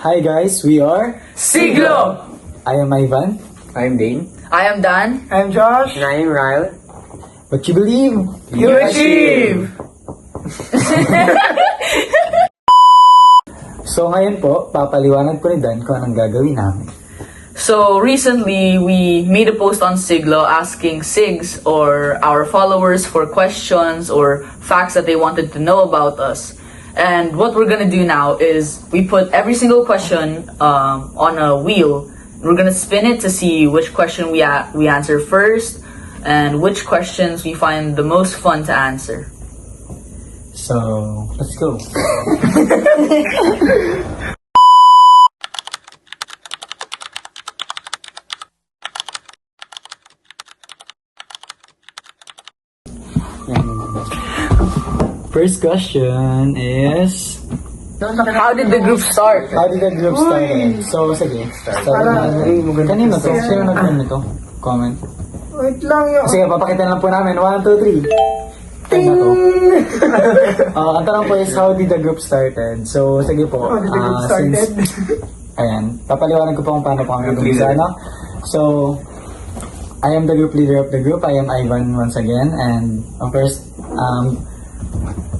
Hi guys, we are Siglo! I am Ivan. I'm Dane. I am Dan. I'm Josh. And I'm Ryle. What you believe? You achieve! So ngayon po, papaliwanag ko ni Dan kung anong gagawin namin. So recently, we made a post on Siglo asking Sigs or our followers for questions or facts that they wanted to know about us. And what we're gonna do now is we put every single question on a wheel. We're gonna spin it to see which question we answer first and which questions we find the most fun to answer. So, let's go. First question is, How did the group start? how did the group start? So, sige. Start natin. Kanino to? Sino nag-comment nito? Comment. Wait lang yun. Sige, papakita lang po namin. 1, 2, 3. Ay na to. Ang tanong po is, how did the group started? So, sige po. How did the group started? Ayan. Papaliwanag ko po kung paano po kami gumawa. No? So, I am the group leader of the group. I am Ivan once again. And, of course,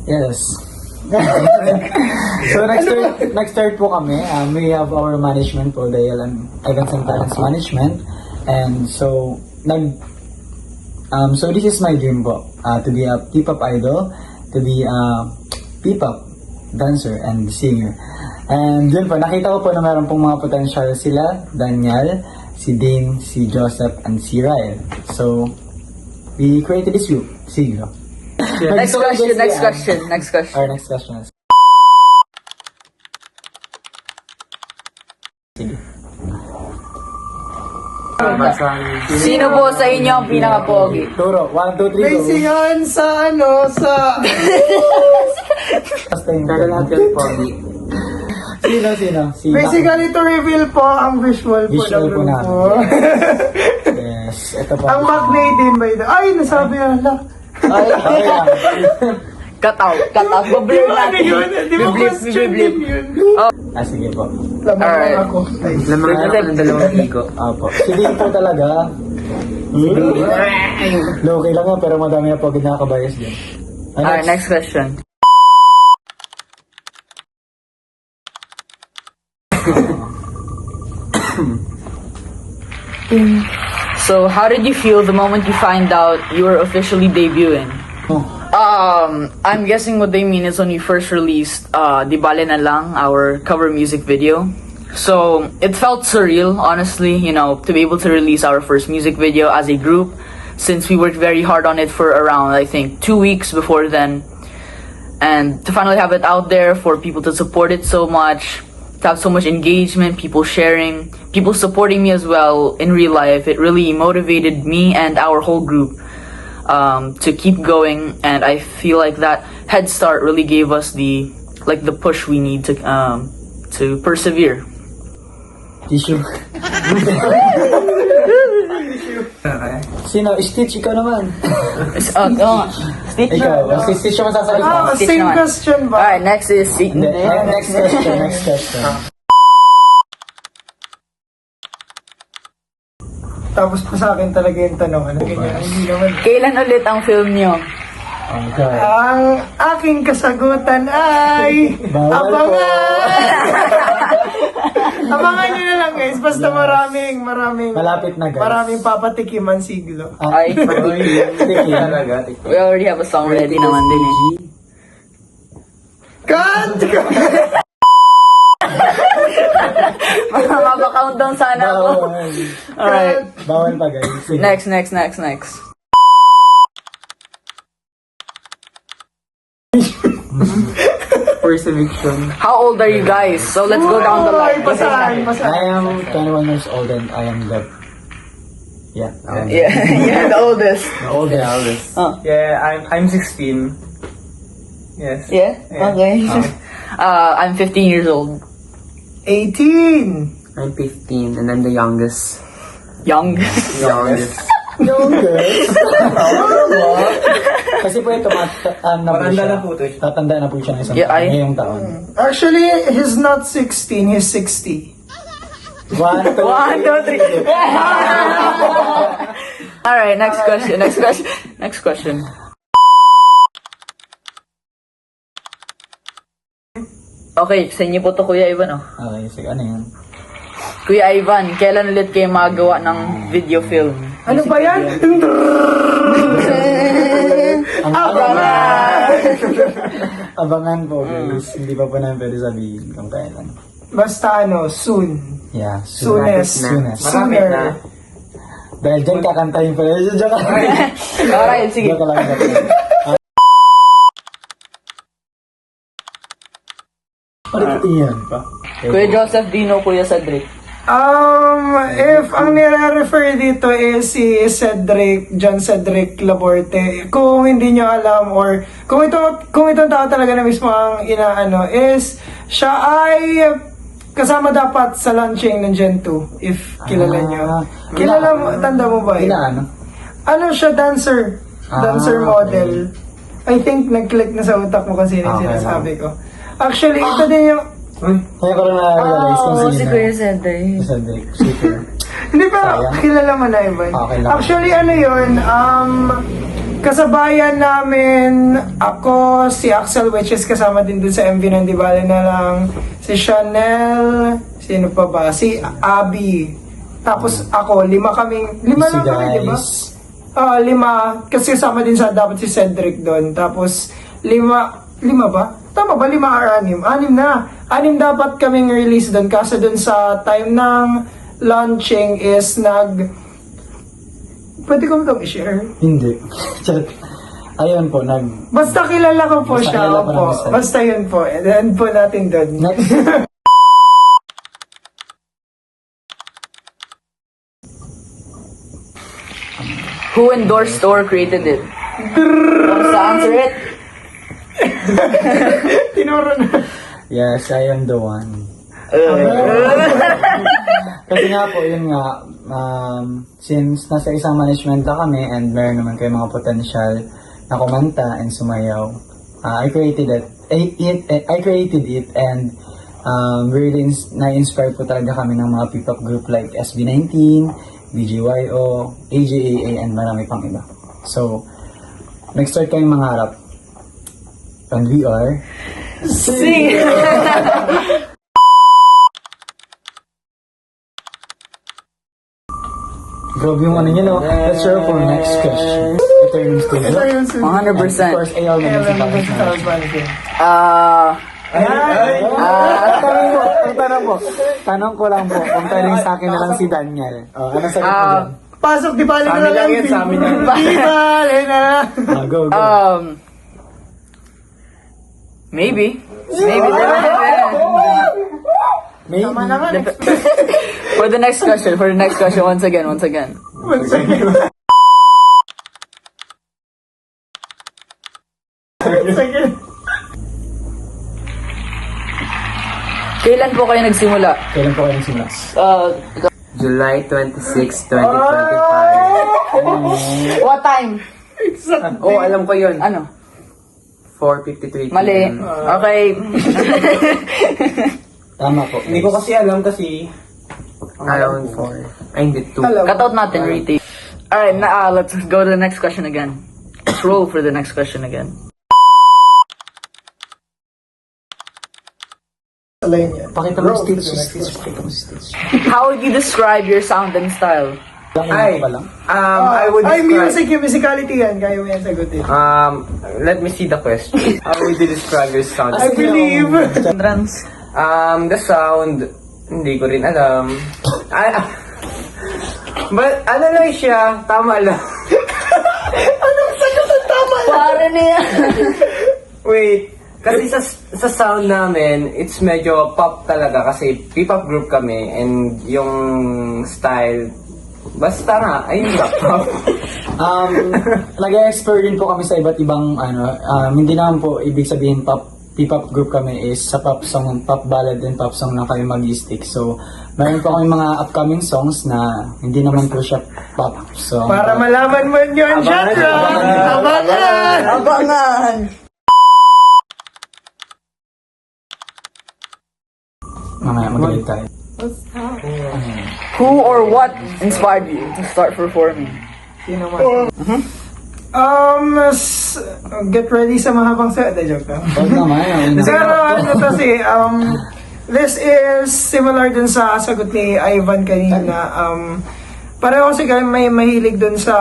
yes. So, next start po kami. We have our management po, the Events and Talents Management. And so, so this is my dream po, to be a P-pop idol, to be a P-pop dancer and singer. And yun po, nakita ko po na meron pong mga potential sila, Daniel, si Dane, si Joseph, and si Ryle. So, we created this group, Siglo. Next question. Our next question is, Sino po sa inyo ang pinaka-pogi? Turo, 1, 2, 3, go. Basing on sa sa... Basta yung Pero lahat yung pogi. Sino? Si Basically, to reveal po ang visual po Visual ng po grupo. namin. Yes, ito po. Ang backday din by the... Ay, nasabi na. Okay lang. Cut out. Bablur Ano natin. yun? Di ba question din yun? Sige po. Lamang Alright. lang ako. Ay, Lamang ako ng dalawang higo. Opo. Si Dane po talaga. Okay lang yan, pero madami na po ginakabayas dyan. Alright, next question. So, how did you feel the moment you find out you were officially debuting? Oh. I'm guessing what they mean is when we first released Di Bale Na Lang, our cover music video. So, it felt surreal, honestly, you know, to be able to release our first music video as a group, since we worked very hard on it for around, I think, 2 weeks before then. And to finally have it out there for people to support it so much, to have so much engagement, people sharing, people supporting me as well in real life, it really motivated me and our whole group to keep going. And I feel like that head start really gave us the push we need to persevere. Tissue. Sino? Stitch, ikaw naman. Stitch Ikaw. Si Stitch yung masasalita. same naman. question ba? Alright, next is Next question. Tapos pa sa akin talaga yung tanong. Ano ganyan? Hindi naman. kailan ulit ang film niyo? Okay. Ang aking kasagutan ay... Bawal po. Abangan nyo na lang guys. Basta maraming... Malapit na guys. Maraming papatikiman siglo. Ay, Sige. Talaga. we already have a song ready naman din eh. Cut! Mapa-countdown sana ako. Alright. Bawal pa guys. Sige. Next. First eviction. How old are you guys? So let's go down the line. Basahin. I am 21 years old and I am the... Yeah. Yeah, the oldest. The oldest. Yeah, I'm 16. Yes. Yeah? Okay. I'm 15 years old. 18! I'm 15 and I'm the youngest. Young. Youngest. Youngest. Kasi po ito, Matanda na po ito. Tatanda na po siya ng isang Yeah, taon, I- ngayong taon. Actually, he's not 16, he's 60. 1, 2, 1, 2, 3. Alright, next question. Okay, sa inyo po to, Kuya Ivan, oh. Okay, sige, ano yan? Kuya Ivan, kailan ulit kayo magawa ng video film? Ano ba yan? Ang abangan po, guys. Hindi pa po namin pwede sabihin kung kailan. Basta soon. Yeah, Soonest. Soonest. Marami na. Sooner. Dahil dyan kakantahin pa rin. Diyan ka. Alright, sige. Diyan ka lang. Ano yan pa? Kuya Joseph Dino, Kuya Cedric. If ang nire-refer dito is si Cedric, John Cedric Laborte, kung hindi nyo alam or kung itong tao talaga na mismo ang inaano is siya ay kasama dapat sa launching ng Gen 2 if kilala nyo. Kilala mo, tanda mo ba yun? Inaano? Ano siya, dancer. Dancer model. I think nag-click na sa utak mo kung sino yung Okay, sinasabi ko. Actually, ito din yung Kaya ko lang na-realize kung sino. si Kuya Cedric. Si Cedric. Super. Hindi pa, Sayang. kilala mo na, Ivan. Okay lang. Actually, ano yun, kasabayan namin, ako, si Axel, which is kasama din dun sa MV ng Di Bale na Lang, si Chanel, sino pa ba? Si Abby. Tapos ako, lima Si lang kami, di ba? guys. Lima, kasi kasama din sa dapat si Cedric doon. Tapos, lima ba? Tama ba? 5 or 6? 6 na. 6 dapat kaming release doon. Kasi doon sa time ng launching is Pwede ko itong i-share? Hindi. Charot. Ayun po, Basta kilala ko po Basta siya. kilala ko Opo. namin siya. Basta yun po. And then po natin doon. Who endorsed or created it? Wants to answer it? Tinuro na. Yes, I am the one. Kasi nga po, yun nga, since nasa isang management na kami and meron naman kayo mga potential na kumanta and sumayaw, I created it. I created it and really na-inspire po talaga kami ng mga P-pop group like SB19, BGYO, AJAA, and marami pang iba. So, nag-start kami mangarap. And we are... Sing! Grabe yung ano nyo, no? Let's share for next question. Ito yung studio. Ito yun. 100%. Of course, ayaw naman si Paris na. Tanong ko lang po, kung tanong sa akin na lang si Daniel. Oh, ano sagot mo dyan? Pasok, di bale na Sa amin lang lang. yan, sa amin yan. Di bale na. Go, go. Maybe. Maybe. Tama naman. For the next question, once again. Sige. Kailan po kayo nagsimula? Kailan po kayo nagsimula? July 26, 2025. What time? Oh, alam ko yun. Ano? 4:53 p.m. Mali. Okay. Tama po. Hindi ko kasi alam kasi... Around 4. Ay, hindi, 2. Cut out natin, retake. Alright, let's go to the next question again. Let's roll for the next question again. Alay niya. Pakita mo yung stitch. Pakita mo yung stitch. How would you describe your sound and style? Ay, pa lang. I would Ay, describe... yung musicality yan. Kaya mo yan sagutin. Let me see the question. How would you describe your sound? I believe. Entrance. The sound, hindi ko rin alam. But ano lang siya, tama lang. Pare niya. Wait, kasi sa sound namin, it's medyo pop talaga kasi P-pop group kami and yung style, basta nga, ayun ba, pop. Nag-explore din po kami sa iba't ibang hindi naman po ibig sabihin pop P-pop group kami is sa pop song, pop ballad and pop song lang kami mag-stick. So, meron pa kami mga upcoming songs na hindi naman po siya pop song. Para malaman mo yun, genre! Abangan! Abangan! Mamaya magalit tayo. Who or what inspired you to start performing? Sino man? Get ready sa mahabang set. Joke lang. Huwag naman. Pero ano kasi, this is similar dun sa sagot ni Ivan kanina. Pareho kasi kami may mahilig dun sa,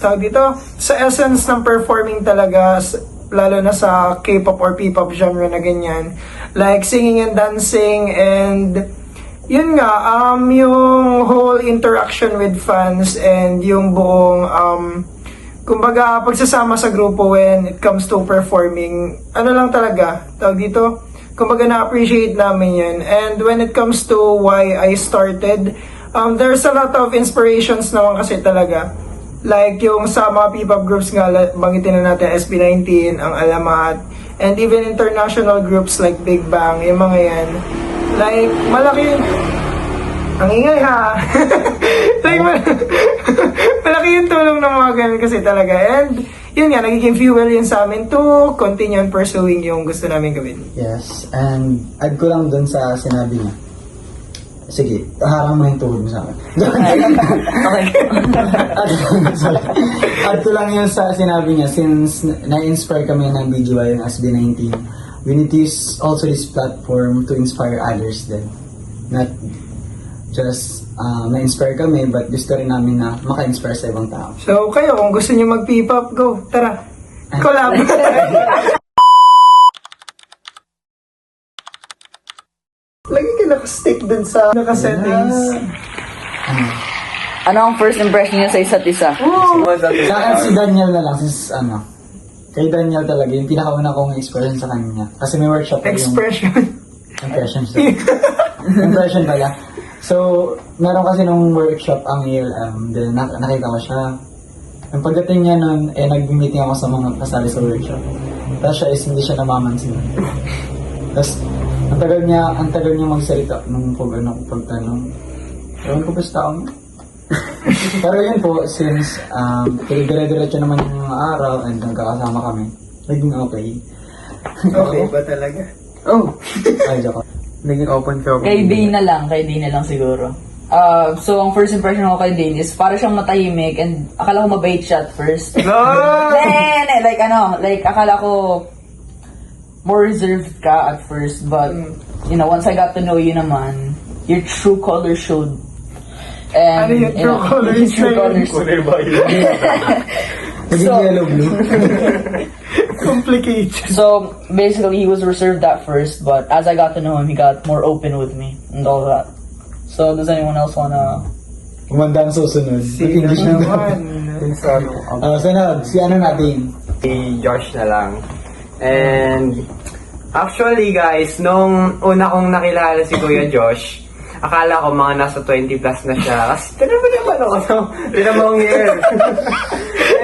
tawag dito, sa essence ng performing talaga, lalo na sa K-pop or P-pop genre na ganyan. Like singing and dancing and yun nga, yung whole interaction with fans and yung buong, kumbaga, pagsasama sa grupo when it comes to performing, ano lang talaga, tawag dito, kumbaga na-appreciate namin yun. And when it comes to why I started, there's a lot of inspirations naman kasi talaga. Like yung sa mga P-pop groups nga, banggitin na natin SB19, ang Alamat, and even international groups like Big Bang, yung mga yan. Like, malaki ang ingay ha. Like, malaki yung tulong ng mga ganun kasi talaga. And yun nga, nagiging fuel yun sa amin to continue on pursuing yung gusto namin gawin. Yes, and add ko lang dun sa sinabi niya. Sige, harang mo yung tuhod mo sa akin. Add ko lang yun sa sinabi niya, since na-inspire kami ng BGY yung SB19, we need to use also this platform to inspire others din. Not just na-inspire kami, but gusto rin namin na maka-inspire sa ibang tao. So kayo, kung gusto niyo mag-P-pop, go, tara. Collab. Lagi ka nakastick dun sa naka-settings. Ano ang first impression niyo sa isa't isa? Sa akin si Daniel na lang, since kay Daniel talaga, yung pinakauna kong expression sa kanya. Kasi may workshop Expression. Impression siya. Impression pala. So, meron kasi nung workshop ang ELM, then nakita ko siya. Yung pagdating niya nun, nag-meeting ako sa mga kasali sa workshop. Tapos siya hindi siya namamansin. Tapos, ang tagal niya magsalita nung pagtanong. Ewan ko ba sa tao niya? Pero yun po, since dire-diretso naman yung mga araw and nagkakasama kami, naging okay. Okay ba talaga? Oh, Ay, joke. naging open ka. Kay Dane na lang siguro. So, ang first impression ko kay Dane is para siyang matahimik and akala ko mabait siya at first. No! Then, akala ko more reserved ka at first, but, once I got to know you naman, your true color showed. And, Ano yung true colors his true na yun? colors. Naging So- yellow blue. Complicated. So, basically, he was reserved at first, but as I got to know him, he got more open with me and all that. So, does anyone else wanna... Kumanda ang susunod. Sino English na naman? sunod, si ano natin? Si Josh na lang. And actually guys, nung una kong nakilala si Kuya Josh, akala ko mga nasa 20 plus na siya. Kasi naman ako sa tinamang hair.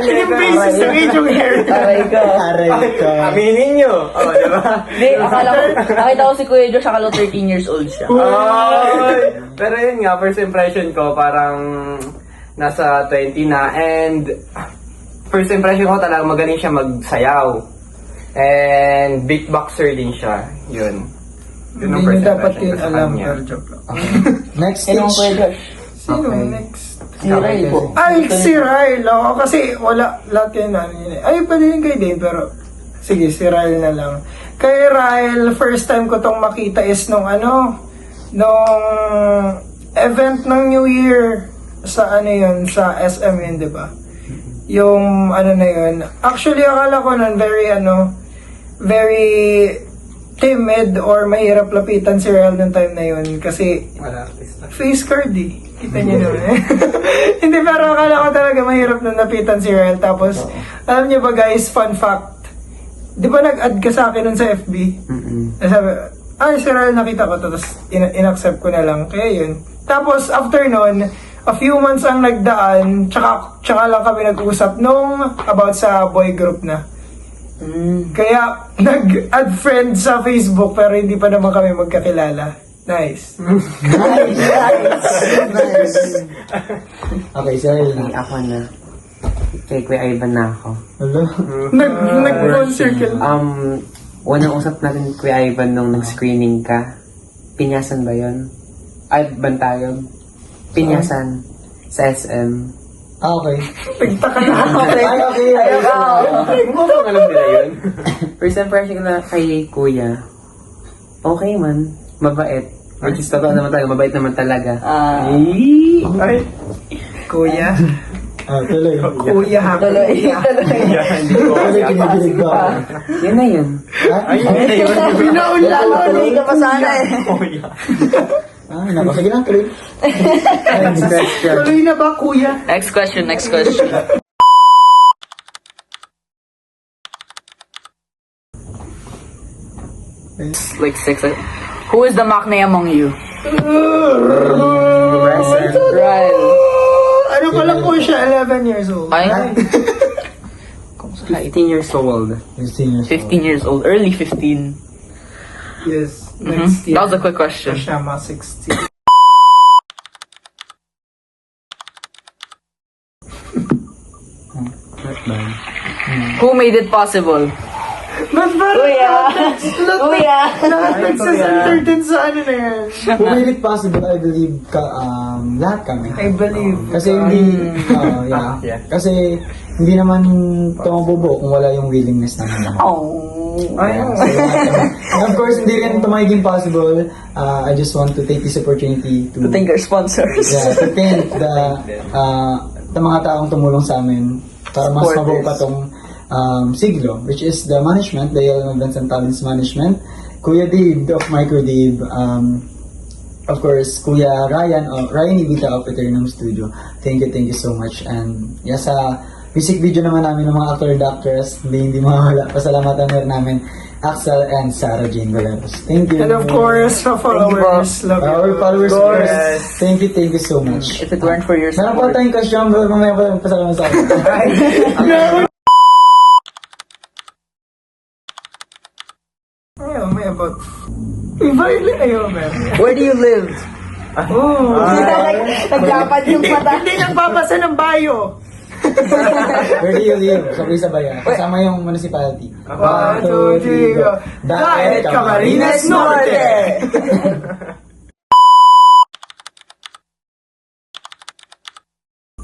Yung basis ng age yung hair. Aray ka. Aray ka. Aminin nyo. Oh, diba? Hindi, nakita ko si Kuya Josh, akala ko 13 years old siya. Ay! Pero yun nga, first impression ko parang nasa 20 na. And first impression ko talaga magaling siya magsayaw. And beatboxer din siya. Yun. Yun ang Hindi first nyo dapat impression yun ko sa alam, kanya. pero joke lang. Next Sino ang Kuya stage. Josh? Sino Okay. next? Si Ray po. Ay, si Ryle, ako. Kasi wala, lahat kayo na. Ay, pwede rin kay Dane, pero sige, si Ryle na lang. Kay Ryle, first time ko tong makita is nung event ng New Year sa sa SM yun, di ba? Yung na yun. Actually, akala ko nun very timid or mahirap lapitan si Ryle nung time na yun. Kasi Wala, artista. face card eh. Kita niyo naman. Hindi, pero akala ko talaga mahirap na napitan si Ryle. Tapos, alam niyo ba guys, fun fact. Di ba nag-add ka sa akin nun sa FB? Sabi, si Ryle nakita ko to. Tapos, in-accept ko na lang. Kaya yun. Tapos, after nun, a few months ang nagdaan, tsaka lang kami nag-usap nung about sa boy group na. Kaya, nag-add friend sa Facebook pero hindi pa naman kami magkakilala. Nice. Okay, si Ariel na. Ako na. Kay Kuya Ivan na ako. Hello? Nag-phone circle. Unang usap natin Kuya Ivan nung nag-screening ka. Pinyasan ba yun? Ay, Bantayog. Pinyasan. Sa SM. Ah, okay. Nagtaka na ako. Ay, okay. Mukhang alam nila yun. First impression ko na kay Kuya. Okay man. Mabait. Which is totoo naman talaga. Mabait naman talaga. Ay, kuya. Ah, tuloy. Kuya ha. Tuloy. Tuloy, kinikilig ba? Yun na yun. Ha? Tuloy ka pa sana eh. Ah, nako. Sige na, tuloy. Next question. Tuloy na ba, kuya? Next question. Like 6. Who is the maknae among you? Right. Ano pa lang po siya, 11 years old. Ay, 15 years old. 15 15 years old. Early 15. Yes, next year. That was a quick question. Siya mga 16. Not bad. Who made it possible? Not bad. Lahat nagsasentertain sa ano na yan. Who made it possible, I believe, lahat kami. I believe. Kasi hindi, yeah. Kasi hindi naman ito mabubuo kung wala yung willingness namin lahat. Oh. Yeah, so, and of course, hindi rin ito magiging possible. I just want to take this opportunity to Thank our sponsors. yeah, to thank the mga taong tumulong sa amin para mas Supporters. mabuo pa tong siglo, which is the management, the Yellow Events and Talents Management, Kuya Dave of Micro Dave, of course, Kuya Ryan Ibita of Eternum Studio. Thank you so much. And yeah, sa music video naman namin ng mga actor and actress, hindi mawala. Pasalamatan na rin namin Axel and Sarah Jane Valeros. Thank you. And of course, sa followers. Love you. Our followers, Of of course. course. Thank you so much. If it weren't for your Meron pa support. tayong question, pero mamaya pa pasalamat sa akin. Ayaw, may about... Violin, ayaw, man. Where do you live? Oh. Naglapad yung mata. Hindi nagpapasa ng bayo. Where do you live? Sabay-sabay ah. Kasama yung municipality. 1, 2, 3, go. Daet Camarines Norte!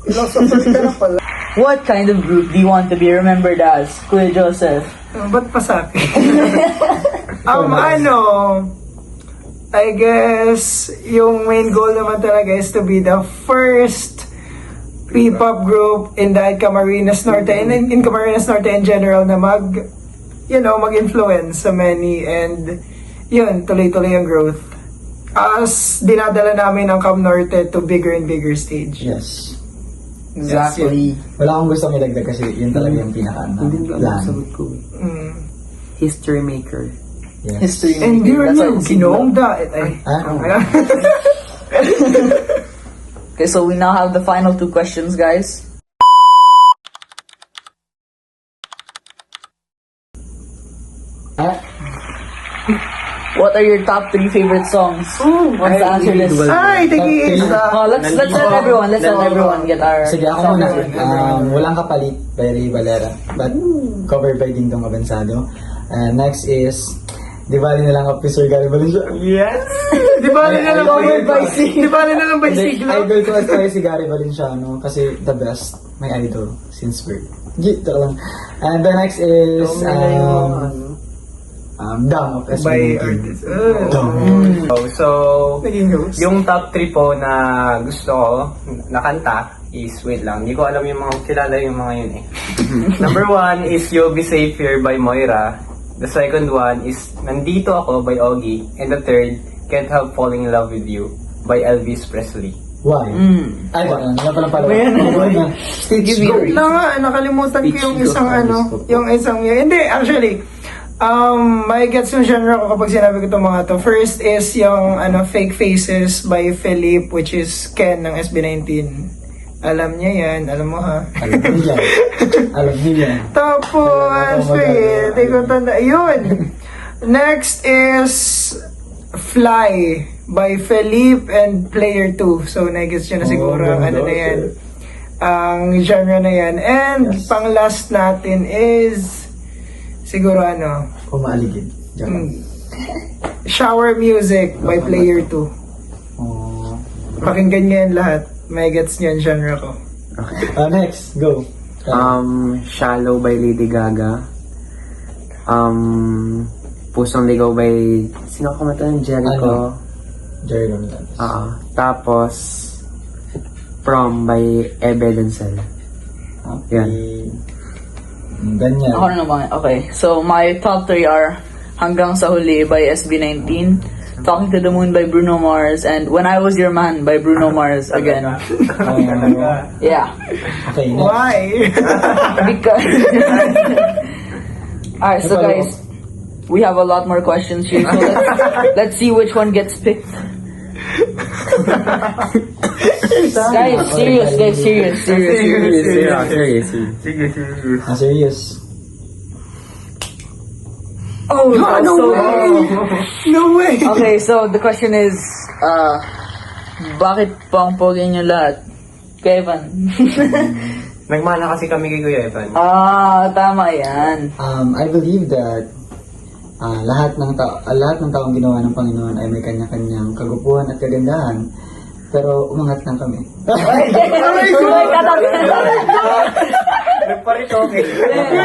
Philosopher ka na pala. What kind of group do you want to be remembered as, Kuya Joseph? Ba't pa sa akin? I guess, yung main goal naman talaga is to be the first P-pop group in Daet Camarines Norte and in Camarines Norte in general na mag-influence sa many and yun, tuloy-tuloy ang growth. As dinadala namin ang Cam Norte to bigger and bigger stage. Yes. Exactly. Wala akong gusto idagdag kasi yun talaga yung pinaka-plan. Mm. History maker. Yes. History. And making, yun that's yung what ginoong daet ay. Okay, so we now have the final 2 questions, guys. What are your top 3 favorite songs? Wants to answer this? Ay, tagi isa. Oh, let's let everyone get our Sige, ako muna. Walang Kapalit by Ray Valera, but covered by Ding Dong Avanzado. And next is Di Bali na lang Officer Gary Valencia. Yes! Di ba na lang by Siglo? Di ba na lang by Siglo? Idol ko as si Gary Valenciano kasi the best. My idol since birth. Gito lang. And the next is Dam of SB19. By artist. So, Naging host. yung top 3 po na gusto ko na kanta is, wait lang, hindi ko alam yung mga kilala yung mga yun eh. Number 1 is You'll Be Safe Here by Moira. The second one is Nandito Ako by Ogie. And the third, Can't Help Falling in Love With You by Elvis Presley. Why? Ay, wala pala. Stage go. Na nga, nakalimutan ko yung isang Hindi, actually, may gets yung genre ko kapag sinabi ko itong mga to. First is yung Fake Faces by Philip, which is Ken ng SB19. Alam niya yan. Alam mo ha. Alam niyo yan. Alam niyo yan. Tapos, wait. Hindi ko tanda. Yun. Next is Fly by Felipe and Player 2. So, nag-guess nyo na siguro ang ano na yan. Ang genre na yan. And pang last natin is siguro ano, Umaaligid. Shower Music by Player 2. Oh. Pakinggan nyo yan lahat. May gets nyo yung genre ko. Next, go. Shallow by Lady Gaga. Pusong Ligaw by... Sino kumanta ng Jericho? Jerry Lamitan. Tapos... Prom by Ebe Denzel. Okay. Ganyan. Ako na naman. Okay. So, my top 3 are Hanggang sa Huli by SB19, Talking to the Moon by Bruno Mars, and When I Was Your Man by Bruno Mars again. Yeah. Okay, next. Why? Because... Alright, so guys, we have a lot more questions here. So let's see which one gets picked. Guys, serious. Serious. Oh, that was No so way! No way! Okay, so the question is, bakit pang pogi niyo lahat? Kevin. Nagmana kasi kami kay Kuya Evan. Tama yan. I believe that lahat ng taong ginawa ng Panginoon ay may kanya-kanyang kagupuhan at kagandahan. Pero umangat lang kami.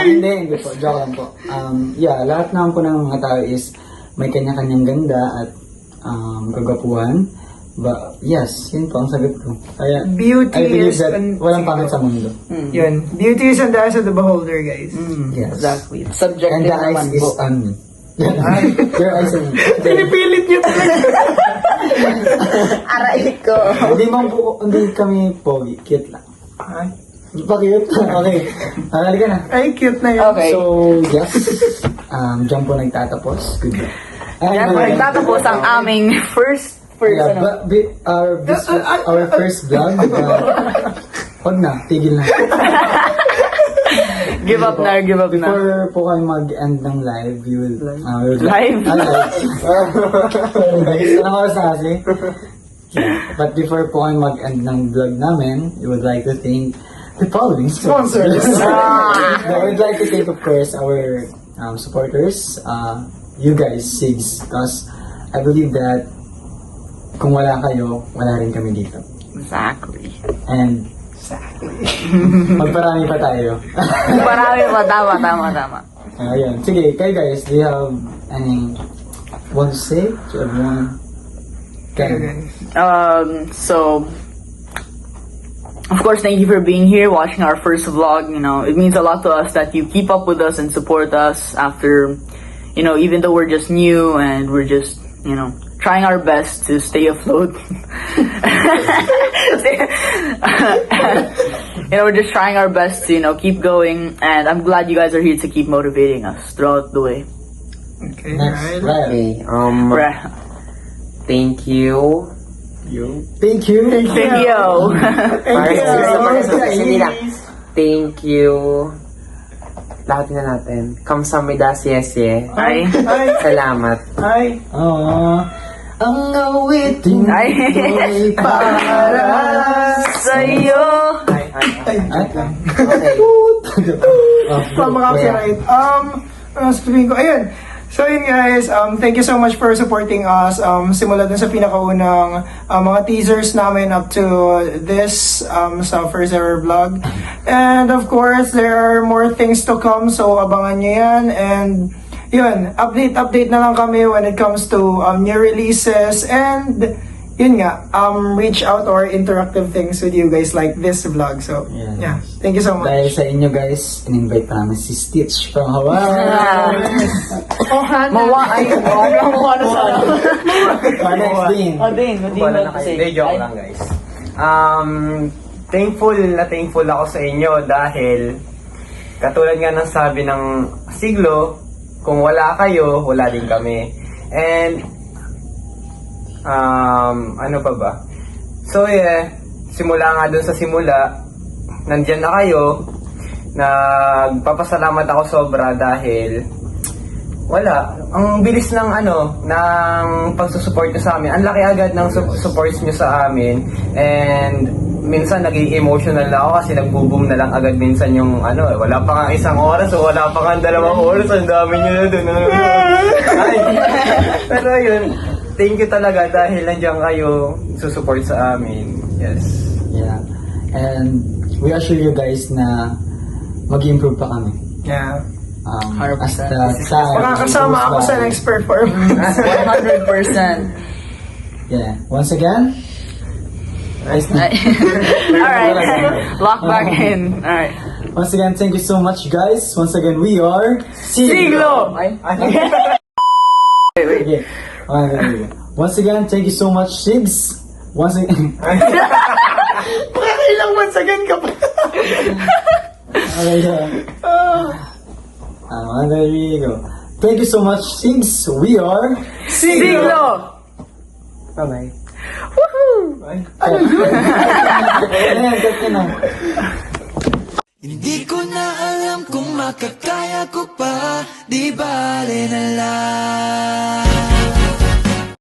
Hindi po. Joke lang po. Lahat naman po ng mga tao is may kanya-kanyang ganda at kagapuhan. But yes, yun po ang sagot ko. Kaya, Beauty I believe is that an- walang pangit sa mundo. Yun. Beauty is in the eyes of the beholder, guys. Yes. Exactly. And Subjective the eyes naman is po. on me. Your eyes on me. Pinipilit niyo talaga. Aray ko. Hindi kami pogi. Cute lang. Hindi pa cute? Okay. Halika na. Ay, cute na yun. Okay. So, yes. Diyan po nagtatapos. Good. Yan po nagtatapos ang aming first Yeah, ano. but our first vlog. Wag na, tigil na. Give up na. Before po kayo mag-end ng live, we will... Live? Guys, anong oras na kasi? Yeah. But before po kayo mag-end ng vlog namin, we would like to thank the following sponsors. We would like to thank, of course, our supporters, you guys, SIGs, because I believe that kung wala kayo, wala rin kami dito. Exactly. And magparami pa tayo. Marami pa. Tama. Ayan. Sige, kayo guys, do you have any want to say to everyone? Okay. So, of course, thank you for being here, watching our first vlog. You know, it means a lot to us that you keep up with us and support us after, you know, even though we're just new and we're just, you know, trying our best to stay afloat. You know, we're just trying our best to, you know, keep going. And I'm glad you guys are here to keep motivating us throughout the way. Okay, Next, right. Ryan. Okay, thank you. Thank you. Thank you. Thank you. Lahatin na natin. Kamsamida siyesye. Ay. Salamat. Ay. Ang awiting Ay. ko'y para Sa'yo. Okay. Copyright. Sabihin ko, ayun. So yun guys, thank you so much for supporting us. Simula dun sa pinakaunang mga teasers namin up to this sa first ever vlog. And of course, there are more things to come, so abangan nyo yan. And yun, update na lang kami when it comes to new releases. And yun nga, reach out or interactive things with you guys like this vlog. So yeah, thank you so much. Dahil sa inyo guys, in-invite pa namin si Stitch from Hawaii. Mawa na sana. Next din. Din, Wala na kayo. Hindi, joke lang guys. Thankful ako sa inyo dahil katulad nga ng sabi ng siglo, kung wala kayo, wala din kami. And ano pa ba? So yeah, simula nga dun sa simula, nandyan na kayo. Nagpapasalamat ako sobra dahil wala. Ang bilis ng ng pagsusupport nyo sa amin. Ang laki agad ng supports nyo sa amin. And minsan naging emotional na ako kasi nagbo-boom na lang agad minsan yung wala pa nga isang oras o wala pa nga 2 oras. Ang dami nyo na dun. Ay, pero yun, thank you talaga dahil nandiyan kayo susupport sa amin. Yes. Yeah. And we assure you guys na mag-improve pa kami. Yeah. 100%. As the time Makakasama goes ako by. sa next performance. 100%. Yeah. Once again, Alright. Lock back in. Alright. once again, thank you so much, guys. Once again, we are Siglo! Okay. Okay. Once again, thank you so much, Sigs. Once again. Pakailang once again ka pa. Okay, there we go. Thank you so much, Sigs. We are Siglo! Bye-bye. Ayan, cut ka na. Hindi ko na alam kung makakaya ko pa, di bale na lang.